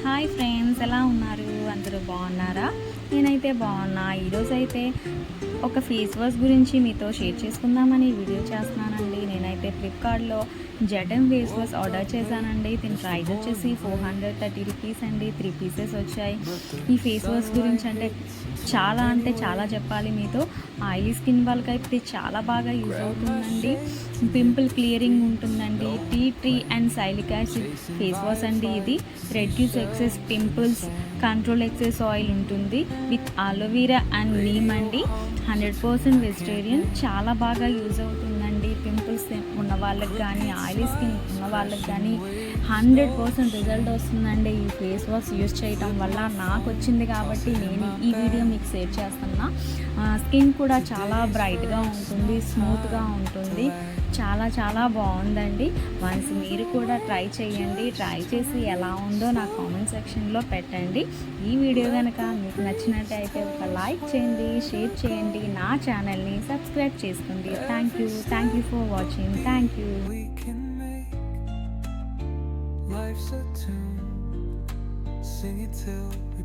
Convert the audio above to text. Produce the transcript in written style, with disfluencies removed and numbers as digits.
Hi friends, ఎలా ఉన్నారు? అందరూ బాగున్నారా? నేనైతే బాగున్నా. ఈరోజైతే ఒక ఫేస్ వాష్ గురించి మీతో షేర్ చేసుకుందామని వీడియో చేస్తున్నానండి. నేనైతే ఫ్లిప్కార్ట్లో జెటమ్ ఫేస్ వాష్ ఆర్డర్ చేశానండి. దీని ప్రైస్ వచ్చేసి 430 రూపీస్ అండి. 3 పీసెస్ వచ్చాయి. ఈ ఫేస్ వాష్ గురించి అంటే చాలా చెప్పాలి మీతో. ఆయిలీ స్కిన్ వాళ్ళకైతే చాలా బాగా యూజ్ అవుతుందండి. పింపుల్ క్లియరింగ్ ఉంటుందండి. Tea tree and salicylic acid face wash అండి. ఇది reduce excess pimples, control excess oil ఉంటుంది విత్ ఆలోవెరా అండ్ నీమ్ అండి. 100% వెజిటేరియన్. చాలా బాగా యూజ్ అవుతుందండి. పింపుల్స్ ఉన్న వాళ్ళకి కానీ, ఆయిలీ స్కిన్ ఉన్న వాళ్ళకి కానీ 100% రిజల్ట్ వస్తుందండి ఈ ఫేస్ వాష్ యూజ్ చేయటం వల్ల. నాకు వచ్చింది కాబట్టి నేను ఈ వీడియో మీకు షేర్ చేస్తున్నా. స్కిన్ కూడా చాలా బ్రైట్గా ఉంటుంది, స్మూత్గా ఉంటుంది. చాలా బాగుందండి. వన్స్ మీరు కూడా ట్రై చేయండి. ట్రై చేసి ఎలా ఉందో నా కామెంట్ సెక్షన్లో పెట్టండి. ఈ వీడియో కనుక మీకు నచ్చినట్టయితే ఒక లైక్ చేయండి, షేర్ చేయండి, నా ఛానల్ని సబ్స్క్రైబ్ చేసుకోండి. Thank you for watching. Thank you. Life's a tune, sing it till